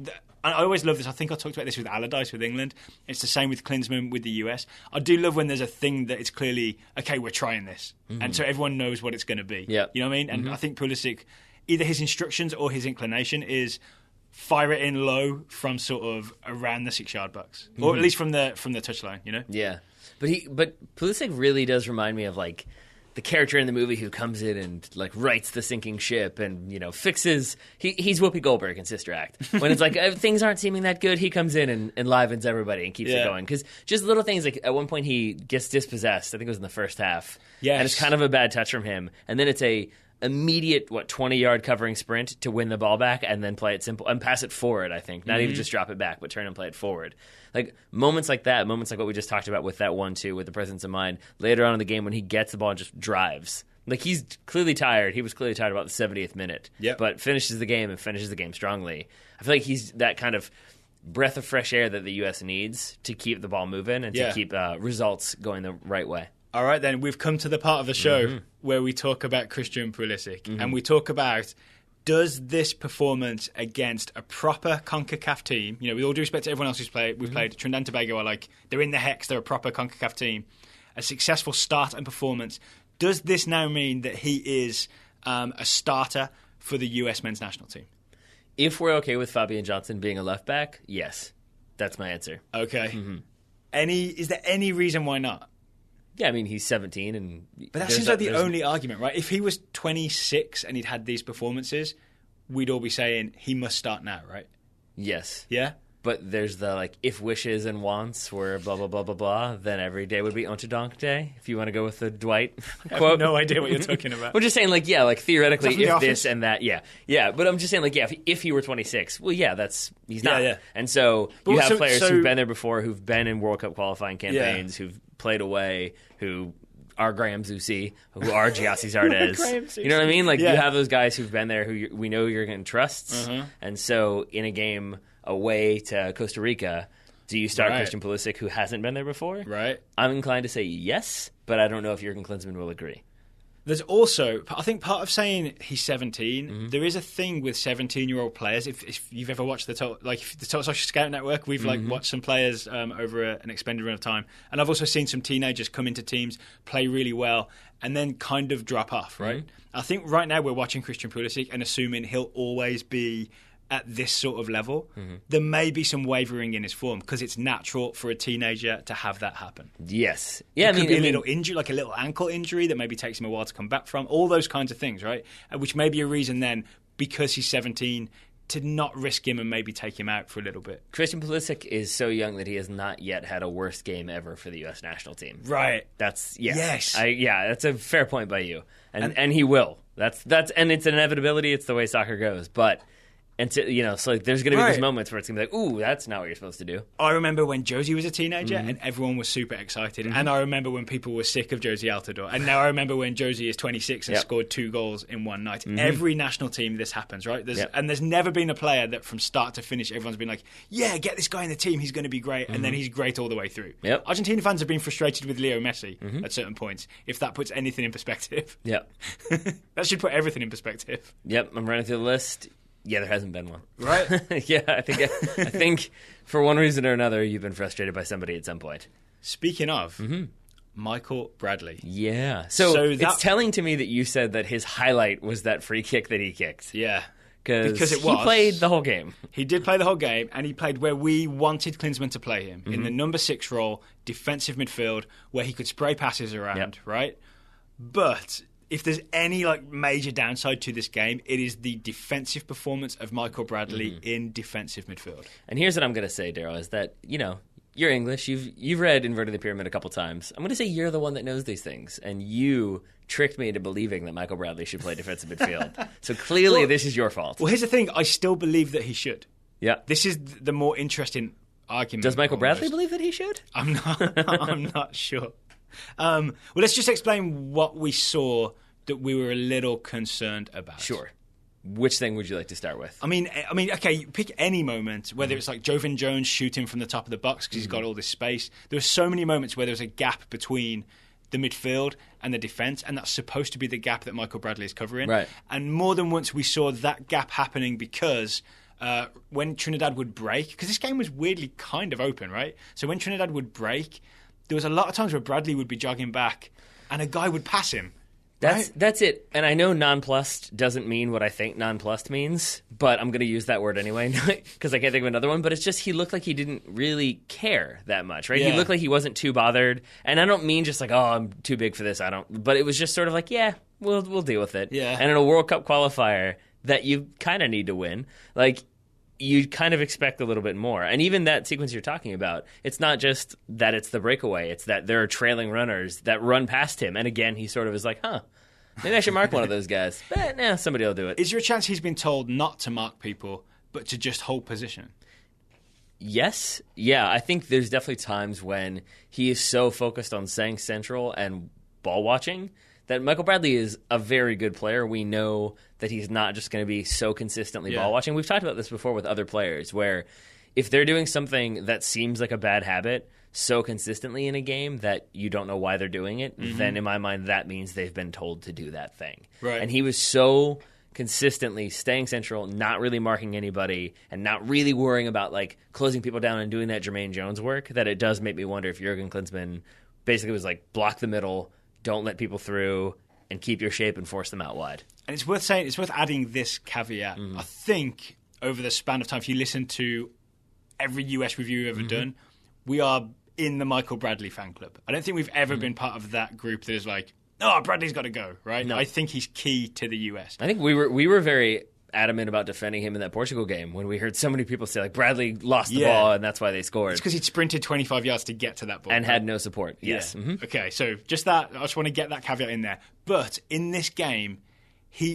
Speaker 1: I always love this. I think I talked about this with Allardyce with England. It's the same with Klinsmann with the US. I do love when there's a thing that it's clearly, okay, we're trying this. And so everyone knows what it's going to be.
Speaker 2: Yep.
Speaker 1: You know what I mean? And I think Pulisic, either his instructions or his inclination is fire it in low from sort of around the 6-yard box. Or at least from the touchline, you know?
Speaker 2: Yeah. But Pulisic really does remind me of like the character in the movie who comes in and like rights the sinking ship and fixes. He's Whoopi Goldberg in Sister Act. When it's like things aren't seeming that good, he comes in and enlivens everybody and keeps it going. Because just little things like at one point he gets dispossessed. I think it was in the first half.
Speaker 1: Yes.
Speaker 2: And it's kind of a bad touch from him. And then it's a immediate 20-yard covering sprint to win the ball back and then play it simple and pass it forward. I think not even just drop it back, but turn and play it forward. Like moments like that, moments like what we just talked about with that 1-2, with the presence of mind later on in the game when he gets the ball and just drives. Like he's clearly tired. He was clearly tired about the 70th minute, but finishes the game and finishes the game strongly. I feel like he's that kind of breath of fresh air that the U.S. needs to keep the ball moving and to keep results going the right way.
Speaker 1: All right, then, we've come to the part of the show where we talk about Christian Pulisic. And we talk about, does this performance against a proper CONCACAF team, with all due respect to everyone else we've played, Trinidad and Tobago are like, they're in the hex, they're a proper CONCACAF team, a successful start and performance, does this now mean that he is a starter for the US men's national team?
Speaker 2: If we're okay with Fabian Johnson being a left back, yes. That's my answer.
Speaker 1: Okay. Is there any reason why not?
Speaker 2: Yeah, I mean, he's 17.
Speaker 1: But that seems like the only argument, right? If he was 26 and he'd had these performances, we'd all be saying he must start now, right?
Speaker 2: Yes.
Speaker 1: Yeah?
Speaker 2: But there's the, if wishes and wants were blah, blah, blah, blah, blah, then every day would be Ontadonk Day, if you want to go with the Dwight quote.
Speaker 1: I have no idea what you're talking about.
Speaker 2: I'm just saying, theoretically, if this and that, yeah. But I'm just saying, if he were 26, well, he's not. Yeah. And so you have players who've been there before, who've been in World Cup qualifying campaigns, who've played away, who are Graham Zusi, who are Giassi Zardes. You know what I mean? You have those guys who've been there who we know you're going to trust. And so in a game away to Costa Rica, do you start Christian Pulisic, who hasn't been there before?
Speaker 1: Right.
Speaker 2: I'm inclined to say yes, but I don't know if Jurgen Klinsmann will agree.
Speaker 1: There's also, I think part of saying he's 17, there is a thing with 17-year-old players. If you've ever watched the Total Social Scout Network, we've watched some players over an expended run of time. And I've also seen some teenagers come into teams, play really well, and then kind of drop off, right? I think right now we're watching Christian Pulisic and assuming he'll always be at this sort of level, there may be some wavering in his form because it's natural for a teenager to have that happen.
Speaker 2: Yes. Yeah,
Speaker 1: it could be a little injury, like a little ankle injury that maybe takes him a while to come back from. All those kinds of things, right? Which may be a reason then, because he's 17, to not risk him and maybe take him out for a little bit.
Speaker 2: Christian Pulisic is so young that he has not yet had a worst game ever for the U.S. national team.
Speaker 1: Right.
Speaker 2: That's
Speaker 1: yes.
Speaker 2: That's a fair point by you, and he will. That's and it's an inevitability. It's the way soccer goes, but. And so like, there's going to be these moments where it's going to be like, ooh, that's not what you're supposed to do.
Speaker 1: I remember when Jozy was a teenager and everyone was super excited. And I remember when people were sick of Jozy Altidore. And now I remember when Jozy is 26 and scored 2 goals in one night. Every national team, this happens, right? And there's never been a player that from start to finish, everyone's been like, yeah, get this guy in the team. He's going to be great. And then he's great all the way through.
Speaker 2: Yep.
Speaker 1: Argentina fans have been frustrated with Leo Messi at certain points, if that puts anything in perspective.
Speaker 2: Yep.
Speaker 1: That should put everything in perspective.
Speaker 2: Yep, I'm running through the list. Yeah, there hasn't been one.
Speaker 1: Right?
Speaker 2: Yeah, I think for one reason or another, you've been frustrated by somebody at some point.
Speaker 1: Speaking of, Michael Bradley.
Speaker 2: Yeah. So it's telling to me that you said that his highlight was that free kick that he kicked.
Speaker 1: Yeah.
Speaker 2: Because he played the whole game.
Speaker 1: He did play the whole game, and he played where we wanted Klinsmann to play him, in the number 6 role, defensive midfield, where he could spray passes around, right? But if there's any major downside to this game, it is the defensive performance of Michael Bradley in defensive midfield.
Speaker 2: And here's what I'm going to say, Daryl, is that, you're English. You've read Inverted the Pyramid a couple times. I'm going to say you're the one that knows these things, and you tricked me into believing that Michael Bradley should play defensive midfield. So clearly this is your fault.
Speaker 1: Well, here's the thing. I still believe that he should.
Speaker 2: Yeah.
Speaker 1: This is the more interesting argument.
Speaker 2: Does Michael Bradley believe that he should?
Speaker 1: I'm not sure. Well, let's just explain what we saw that we were a little concerned about.
Speaker 2: Sure. Which thing would you like to start with?
Speaker 1: I mean, okay, you pick any moment, whether it's like Jovan Jones shooting from the top of the box because he's got all this space. There are so many moments where there's a gap between the midfield and the defence, and that's supposed to be the gap that Michael Bradley is covering.
Speaker 2: Right.
Speaker 1: And more than once we saw that gap happening because when Trinidad would break, because this game was weirdly kind of open, right? So when Trinidad would break, there was a lot of times where Bradley would be jogging back and a guy would pass him.
Speaker 2: That's it. And I know nonplussed doesn't mean what I think nonplussed means, but I'm going to use that word anyway because I can't think of another one. But it's just he looked like he didn't really care that much, right? Yeah. He looked like he wasn't too bothered. And I don't mean just like, oh, I'm too big for this. But it was just sort of like, yeah, we'll deal with it.
Speaker 1: Yeah.
Speaker 2: And in a World Cup qualifier that you kind of need to win, you kind of expect a little bit more. And even that sequence you're talking about, it's not just that it's the breakaway. It's that there are trailing runners that run past him. And again, he sort of is like, maybe I should mark one of those guys. But somebody will do it.
Speaker 1: Is there a chance he's been told not to mark people, but to just hold position?
Speaker 2: Yes. Yeah, I think there's definitely times when he is so focused on staying central and ball watching that Michael Bradley is a very good player. We know that he's not just going to be so consistently ball watching. We've talked about this before with other players where if they're doing something that seems like a bad habit so consistently in a game that you don't know why they're doing it, then in my mind that means they've been told to do that thing.
Speaker 1: Right.
Speaker 2: And he was so consistently staying central, not really marking anybody, and not really worrying about closing people down and doing that Jermaine Jones work that it does make me wonder if Jurgen Klinsmann basically was block the middle, don't let people through, and keep your shape and force them out wide.
Speaker 1: And it's worth adding this caveat. I think over the span of time, if you listen to every US review we've ever done, we are in the Michael Bradley fan club. I don't think we've ever been part of that group that is Bradley's got to go, right?
Speaker 2: No.
Speaker 1: I think he's key to the US.
Speaker 2: I think we were very adamant about defending him in that Portugal game when we heard so many people say Bradley lost the ball and that's why they scored.
Speaker 1: It's because he'd sprinted 25 yards to get to that ball.
Speaker 2: And had no support, yes.
Speaker 1: Yeah. Okay, so just that, I just want to get that caveat in there. But in this game,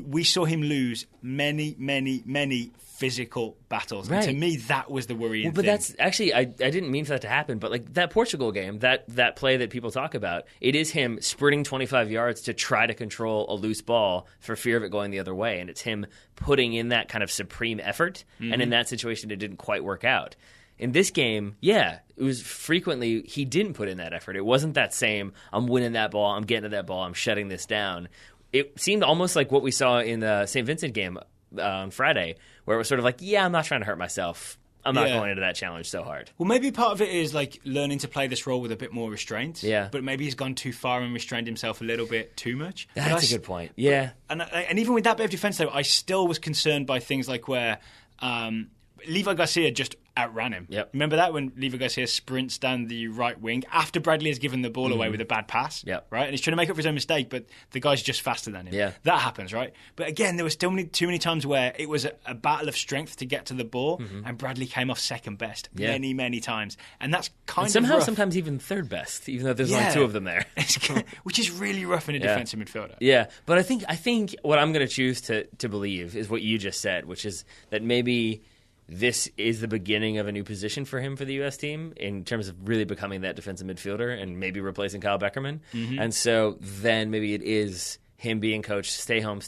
Speaker 1: we saw him lose many, many, many physical battles.
Speaker 2: Right.
Speaker 1: And to me, that was the worrying
Speaker 2: but
Speaker 1: thing.
Speaker 2: That's actually, I didn't mean for that to happen, but that Portugal game, that play that people talk about, it is him sprinting 25 yards to try to control a loose ball for fear of it going the other way. And it's him putting in that kind of supreme effort. And in that situation, it didn't quite work out. In this game, it was frequently he didn't put in that effort. It wasn't that same, I'm winning that ball, I'm getting to that ball, I'm shutting this down. It seemed almost like what we saw in the St. Vincent game on Friday, where it was sort of I'm not trying to hurt myself. I'm not going into that challenge so hard.
Speaker 1: Well, maybe part of it is learning to play this role with a bit more restraint.
Speaker 2: Yeah.
Speaker 1: But maybe he's gone too far and restrained himself a little bit too much.
Speaker 2: That's a good point. Yeah.
Speaker 1: And even with that bit of defence, though, I still was concerned by things like where Levi Garcia just outran him.
Speaker 2: Yep.
Speaker 1: Remember that when Levi Garcia sprints down the right wing after Bradley has given the ball away with a bad pass?
Speaker 2: Yep.
Speaker 1: Right? And he's trying to make up for his own mistake, but the guy's just faster than him.
Speaker 2: Yeah.
Speaker 1: That happens, right? But again, there was still too many times where it was a battle of strength to get to the ball, and Bradley came off second best many, many times. And that's kind of
Speaker 2: somehow,
Speaker 1: rough.
Speaker 2: sometimes even third best, even though there's only two of them there.
Speaker 1: Which is really rough in a defensive midfielder.
Speaker 2: Yeah, but I think what I'm going to choose to believe is what you just said, which is that maybe this is the beginning of a new position for him for the U.S. team in terms of really becoming that defensive midfielder and maybe replacing Kyle Beckerman. And so then maybe it is him being coached, stay home.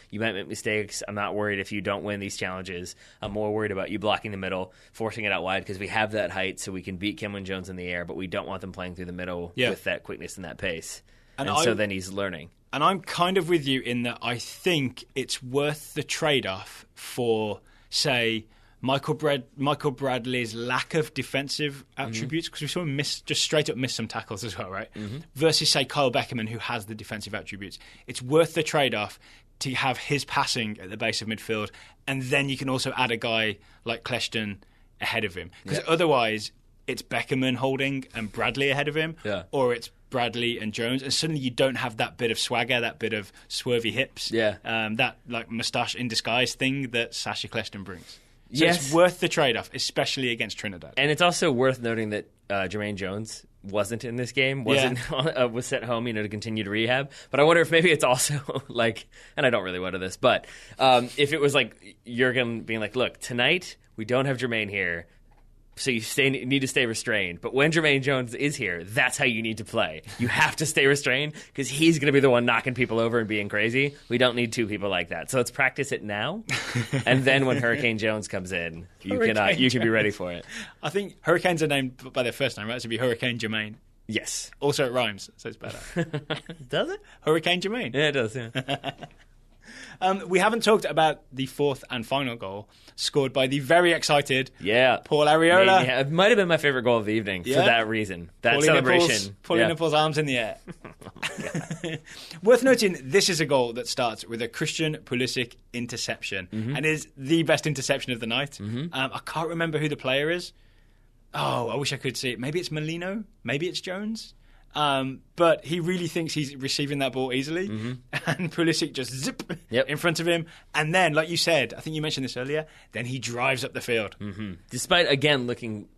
Speaker 2: You might make mistakes. I'm not worried if you don't win these challenges. I'm more worried about you blocking the middle, forcing it out wide because we have that height so we can beat Kimlin Jones in the air, but we don't want them playing through the middle with that quickness and that pace. And so then he's learning. And
Speaker 1: I'm kind of with you in that I think it's worth the trade-off for, say, Michael Bradley's lack of defensive attributes, because we saw him just straight up miss some tackles as well, right? Versus, say, Kyle Beckerman, who has the defensive attributes. It's worth the trade-off to have his passing at the base of midfield, and then you can also add a guy like Kljestan ahead of him. Because otherwise, it's Beckerman holding and Bradley ahead of him, or it's Bradley and Jones, and suddenly you don't have that bit of swagger, that bit of swervy hips, that like moustache in disguise thing that Sacha Kljestan brings. So it's worth the trade-off, especially against Trinidad.
Speaker 2: And it's also worth noting that Jermaine Jones wasn't in this game, was sent home, to continue to rehab. But I wonder if maybe it's also like, and I don't really want to this, but if it was like Jurgen being like, look, tonight we don't have Jermaine here, so you need to stay restrained. But when Jermaine Jones is here, that's how you need to play. You have to stay restrained because he's going to be the one knocking people over and being crazy. We don't need two people like that. So let's practice it now. And then when Hurricane Jones comes in, you can be ready for it.
Speaker 1: I think Hurricanes are named by their first name, right? So it'd be Hurricane Jermaine.
Speaker 2: Yes.
Speaker 1: Also, it rhymes, so it's better.
Speaker 2: Does it?
Speaker 1: Hurricane Jermaine.
Speaker 2: Yeah, it does, yeah.
Speaker 1: We haven't talked about the fourth and final goal scored by the very excited Paul Arriola.
Speaker 2: It might have been my favorite goal of the evening for that reason. That celebration.
Speaker 1: Paulie Nipples' arms in the air. Worth noting, this is a goal that starts with a Christian Pulisic interception and is the best interception of the night. I can't remember who the player is. Oh, I wish I could see it. Maybe it's Molino. Maybe it's Jones. But he really thinks he's receiving that ball easily, and Pulisic just zip in front of him. And then, like you said, I think you mentioned this earlier, then he drives up the field.
Speaker 2: Despite, again, looking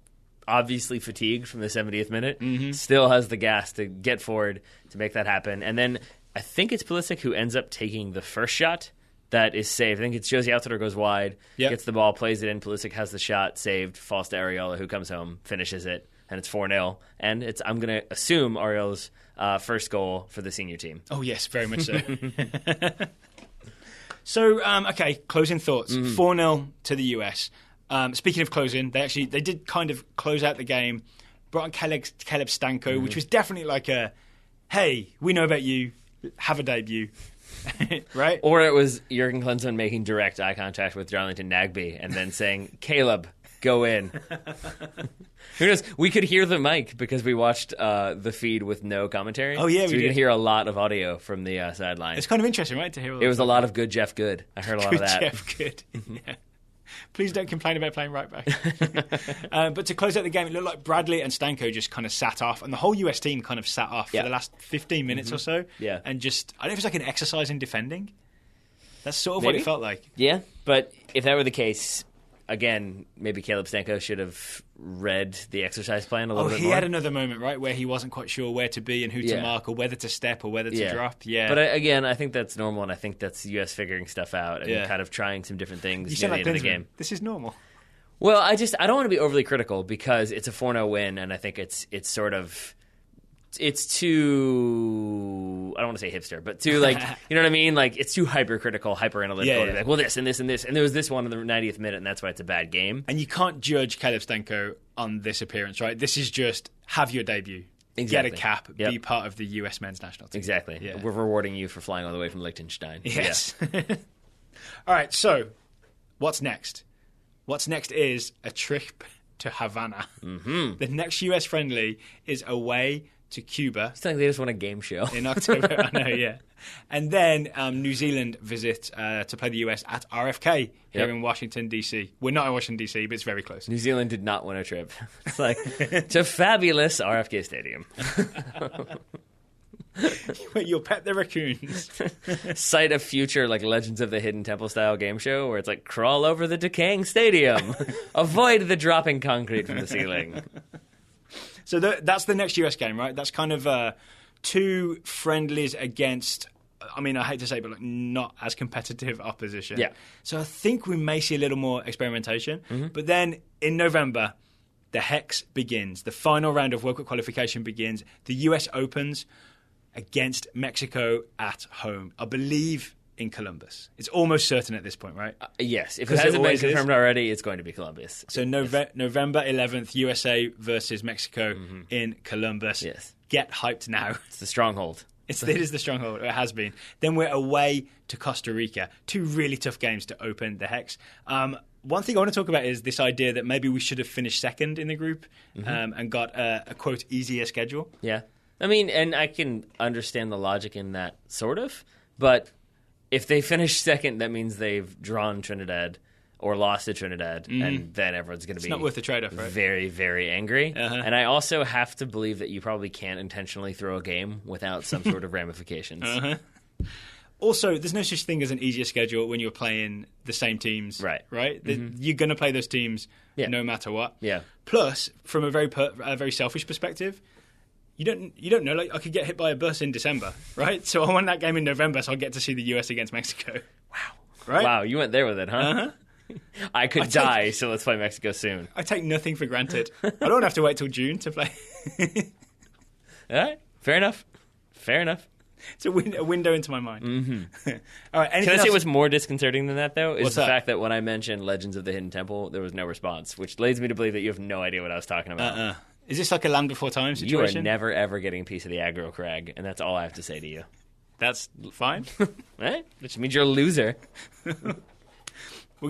Speaker 2: obviously fatigued from the 70th minute, still has the gas to get forward to make that happen. And then I think it's Pulisic who ends up taking the first shot that is saved. I think it's Jozy Altidore goes wide, gets the ball, plays it in. Pulisic has the shot saved, falls to Arriola, who comes home, finishes it. And it's 4-0. And I'm going to assume Ariola's first goal for the senior team.
Speaker 1: Oh, yes, very much so. So, okay, closing thoughts. 4-0 to the US. Speaking of closing, they did kind of close out the game. Brought on Caleb Stanko, which was definitely like a, hey, we know about you, have a debut. Right?
Speaker 2: Or it was Jurgen Klinsmann making direct eye contact with Darlington Nagbe and then saying, Caleb, go in. Who knows? We could hear the mic because we watched the feed with no commentary.
Speaker 1: Oh, yeah,
Speaker 2: so we could hear a lot of audio from the sideline.
Speaker 1: It's kind of interesting, right, to hear all
Speaker 2: It was a lot of good Jeff Good. I heard a lot of that.
Speaker 1: Jeff Good, yeah. Please don't complain about playing right back. But to close out the game, it looked like Bradley and Stanko just kind of sat off, and the whole US team kind of sat off for the last 15 minutes or so.
Speaker 2: Yeah.
Speaker 1: And just, I don't know if it's like an exercise in defending. That's sort of what it felt like.
Speaker 2: Yeah, but if that were the case, again, maybe Caleb Stanko should have read the exercise plan a little bit more.
Speaker 1: He had another moment, right, where he wasn't quite sure where to be and who to mark or whether to step or whether to drop. Yeah.
Speaker 2: But again, I think that's normal, and I think that's the U.S. figuring stuff out and kind of trying some different things near the end of the game.
Speaker 1: This is normal.
Speaker 2: Well, I don't want to be overly critical because it's a 4-0 win, and I think it's sort of... It's too, I don't want to say hipster, but too like, you know what I mean? Like, it's too hypercritical, hyper-analytical. Like, well, this and this and this. And there was this one in the 90th minute, and that's why it's a bad game.
Speaker 1: And you can't judge Caleb Stanko on this appearance, right? This is just have your debut.
Speaker 2: Exactly.
Speaker 1: Get a cap, be part of the US men's national team.
Speaker 2: Exactly. Yeah. We're rewarding you for flying all the way from Liechtenstein.
Speaker 1: Yes. Yeah. All right, so what's next? What's next is a trip to Havana. The next US friendly is away to Cuba.
Speaker 2: It's like they just won a game show.
Speaker 1: In October, I know, yeah. And then New Zealand visit to play the US at RFK here in Washington, D.C. We're not in Washington, D.C., but it's very close.
Speaker 2: New Zealand did not win a trip. It's like, to fabulous RFK Stadium.
Speaker 1: You'll pet the raccoons.
Speaker 2: Site a future like Legends of the Hidden Temple style game show where it's like crawl over the decaying stadium, avoid the dropping concrete from the ceiling.
Speaker 1: So that's the next US game, right? That's kind of two friendlies against, I mean, I hate to say it, but like not as competitive opposition.
Speaker 2: Yeah.
Speaker 1: So I think we may see a little more experimentation. Mm-hmm. But then in November, the Hex begins. The final round of World Cup qualification begins. The US opens against Mexico at home, I believe in Columbus. It's almost certain at this point, right?
Speaker 2: Yes. If it hasn't been confirmed already, it's going to be Columbus.
Speaker 1: So November 11th, USA versus Mexico in Columbus.
Speaker 2: Yes.
Speaker 1: Get hyped now.
Speaker 2: It's the stronghold.
Speaker 1: It is the stronghold. It has been. Then we're away to Costa Rica. Two really tough games to open the Hex. One thing I want to talk about is this idea that maybe we should have finished second in the group and got a, quote, easier schedule.
Speaker 2: Yeah. I mean, and I can understand the logic in that, sort of. But if they finish second, that means they've drawn Trinidad or lost to Trinidad, and then everyone's going to be
Speaker 1: not worth the trade-off, right?
Speaker 2: Very, very angry. And I also have to believe that you probably can't intentionally throw a game without some sort of ramifications.
Speaker 1: Also, there's no such thing as an easier schedule when you're playing the same teams. Right? You're going to play those teams no matter what.
Speaker 2: Yeah.
Speaker 1: Plus, from a very selfish perspective, you don't know. Like, I could get hit by a bus in December, right? So I want that game in November, so I'll get to see the US against Mexico.
Speaker 2: Wow.
Speaker 1: Right?
Speaker 2: Wow, you went there with it, huh? I could die, so let's play Mexico soon.
Speaker 1: I take nothing for granted. I don't have to wait till June to play.
Speaker 2: All right, fair enough.
Speaker 1: It's a window into my mind. All right.
Speaker 2: Can I say what's more disconcerting than that, though? Is
Speaker 1: What's
Speaker 2: the
Speaker 1: that?
Speaker 2: fact that when I mentioned Legends of the Hidden Temple, there was no response, which leads me to believe that you have no idea what I was talking about.
Speaker 1: Is this like a Land Before Time situation?
Speaker 2: You are never, ever getting a piece of the aggro crag, and that's all I have to say to you.
Speaker 1: That's fine.
Speaker 2: Right? Which means you're a loser.
Speaker 1: We're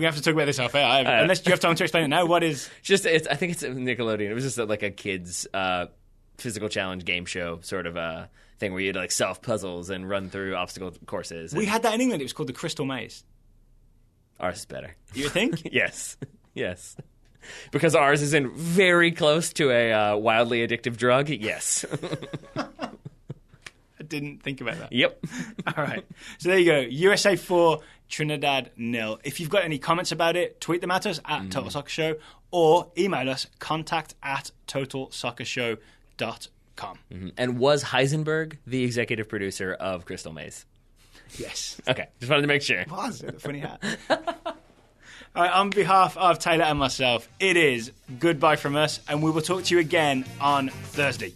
Speaker 1: going to have to talk about this off air. Unless you have time to explain it now. What is...
Speaker 2: I think it's Nickelodeon. It was just like a kid's physical challenge game show sort of thing where you'd like solve puzzles and run through obstacle courses.
Speaker 1: We had that in England. It was called the Crystal Maze.
Speaker 2: Ours is better.
Speaker 1: You think?
Speaker 2: Yes. Because ours is in very close to a wildly addictive drug, yes.
Speaker 1: I didn't think about that.
Speaker 2: Yep.
Speaker 1: All right. So there you go. USA 4, Trinidad 0. If you've got any comments about it, tweet them at us at Total Soccer Show or email us contact@totalsoccershow.com.
Speaker 2: And was Heisenberg the executive producer of Crystal Maze?
Speaker 1: Yes.
Speaker 2: Okay. Just wanted to make sure.
Speaker 1: It was. Funny hat. All right, on behalf of Taylor and myself, it is goodbye from us, and we will talk to you again on Thursday.